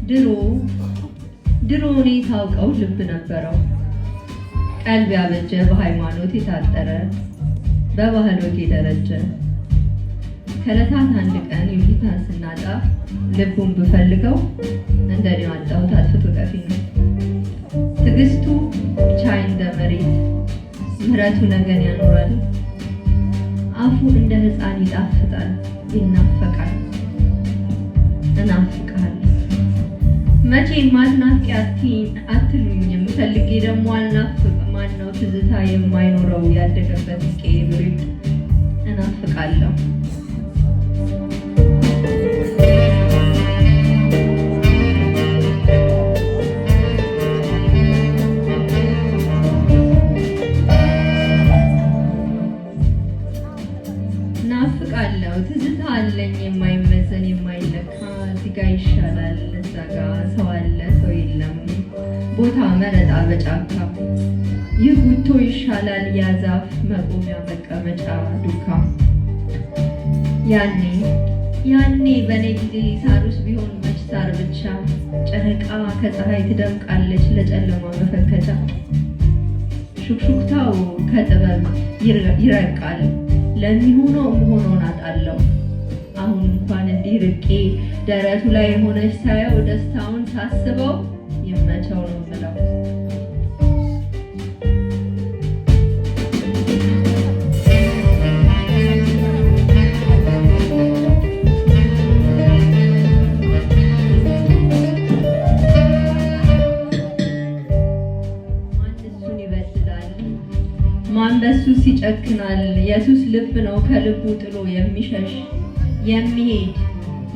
ድሮ እኔ ታውቀው ልብ ነበረው ቀልብ ያበጀ በሃይማኖት የታጠረ በባህል ወግ የደረጀ ከዕለታት አንድ ቀን ዩሊታን ስናጣ ልቡን ብፈልገው እንደኔው አጣሁት አጥፍቶ ጠፊ ነው። ትዕግስቱ ቻይ እንደ መሬት ምህረቱ ነገን ያኖራል። አፉ እንደ ሕፃን ይጣፍጣል ይናፈቃል እናፍቃል። መቼም አትናፍቂ አትሉኝም ፈልጌ ደግሞ አልናፍቅ ማነው ትዝታ የማይኖረው ያደገበት ቄ ብሪት እናፍቃለሁ። ናፍቃለሁ ትዝታ አለኝ የማይመዘን የማይለካ እዚጋ ይሻላል እዛጋ ሰው አለ ሰው የለም ቦታ መረጣ በጫካ ይህ ጉቶ ይሻላል ያዛፍ መቆሚያ መቀመጫ ዱካ። ያኔ በኔ ጊዜ ሳሩስ ቢሆን መች ሳር ብቻ ጨረቃ ከፀሐይ ትደምቃለች ለጨለማ መፈከቻ። ሹክሹክታው ከጥበብ ይረቃል ለሚሆነው መሆኑን አጣለው። አሁን እንኳን እንዲህ ርቄ ደረቱ ላይ ሆነች ሳየው ደስታውን ሳስበው ይመቸው ነው ብለው ማንበሱስ ይጨክናል የሱስ ልብ ነው ከልቡ ጥሎ የሚሸሽ የሚሄድ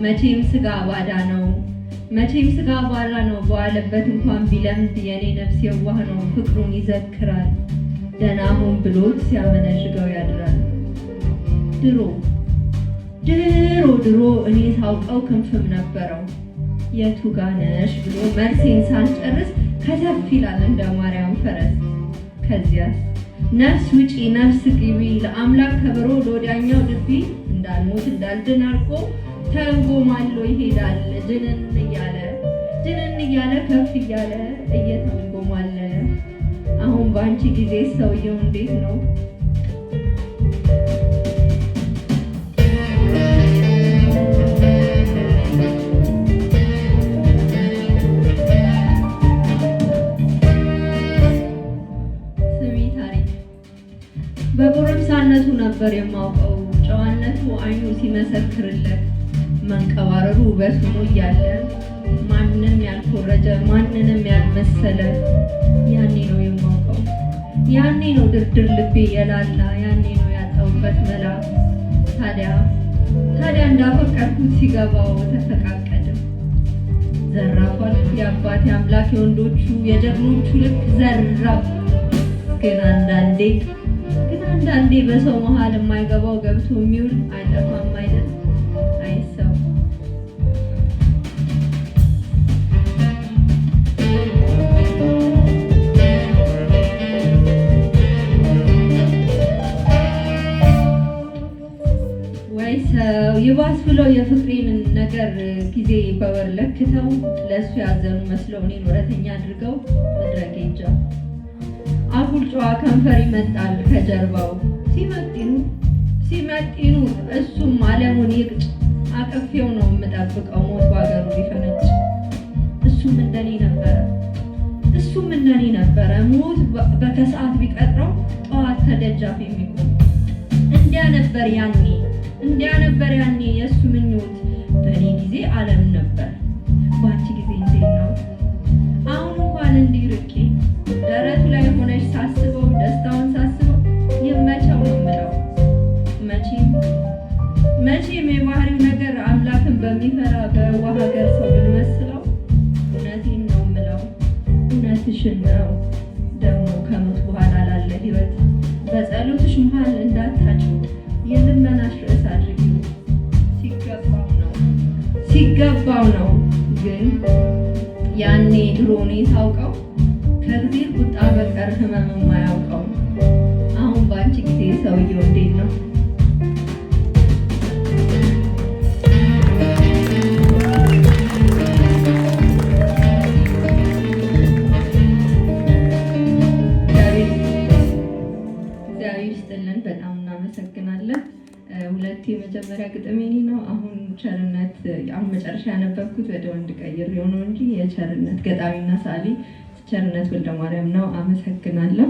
መቼም ስጋ ባዳ ነው በዋለበት እንኳን ቢለምድ የኔ ነፍስ የዋህ ነው ፍቅሩን ይዘክራል ደናሁን ብሎት ሲያመነዥገው ያድራል። ድሮ እኔ ሳውቀው ክንፍም ነበረው የቱ ጋነሽ ብሎ መልሴን ሳልጨርስ ከተፍ ይላል እንደ ማርያም ፈረስ። ከዚያስ ነፍስ ውጪ ነፍስ ግቢ ለአምላክ ከብሮ ለወዲያኛው ድፊ እንዳልሞት እንዳልድን አልቆ ተንጎማሎ ይሄዳል ድንን እያለ ከፍ እያለ እየተንጎማለ። አሁን በአንቺ ጊዜ ሰውየው እንዴት ነው? በጎረምሳነቱ ነበር የማውቀው ጨዋነቱ አይኑ ሲመሰክርለት መንቀባረሩ ውበት ሆኖ እያለ ማንንም ያልኮረጀ ማንንም ያልመሰለ ያኔ ነው የማውቀው ያኔ ነው ድርድር ልቤ የላላ ያኔ ነው ያጣሁበት መላ። ታዲያ እንዳፈቀርኩት ሲገባው ተፈቃቀድም ዘራፏል የአባቴ አምላክ የወንዶቹ የጀግኖቹ ልክ ዘራፍ። ግን አንዳንዴ በሰው መሃል የማይገባው ገብቶ የሚውል አይጠፋም አይደል? አይሰው ወይ ሰው ይባስ ብለው የፍቅሬን ነገር ጊዜ በወር ለክተው ለእሱ ያዘኑ መስለው እኔን ወረተኛ አድርገው መድረክ ሄጃ አጉል ጨዋ ከንፈር ይመጣል ከጀርባው ሲመጥኑ እሱም ዓለሙን ይቅጭ አቀፌው ነው የምጠብቀው ሞት ባገሩ ሊፈነጭ። እሱም እንደኔ ነበረ ሞት በከሰዓት ቢቀጥረው ጠዋት ከደጃፍ የሚቆም እንዲያ ነበር ያኔ የእሱ ምኞት። በእኔ ጊዜ ዓለም ነበር በአንቺ ጊዜ እንዴት ነው? አሁን እንኳን እንዲህ ርቄ ደረቱ ላይ ሆነሽ ሳስበው ደስታውን ሳስበው ይመቸው ነው የምለው። መቼም የባህሪው ነገር አምላክን በሚፈራ በዋህ ሀገር ሰው ብንመስለው እውነቴን ነው የምለው እውነትሽን ነው። ደግሞ ከሞት በኋላ ላለ ህይወት በጸሎትሽ መሃል እንዳታጭው የልመናሽ ርዕስ አድርጊው። ሲገባው ነው ግን ያኔ ድሮ እኔ ሳውቀው ከእግዚአብሔር ቁጣ በቀር ህመም የማያውቀው። አሁን በአንቺ ጊዜ ሰውየው እንዴት ነው? ሁለት የመጀመሪያ ግጥም የኔ ነው። አሁን ቸርነት አሁን መጨረሻ ያነበብኩት ወደ ወንድ ቀይሬው ነው እንጂ የቸርነት ገጣሚና ሰዓሊ ቸርነት ወልደማርያም ነው። አመሰግናለሁ።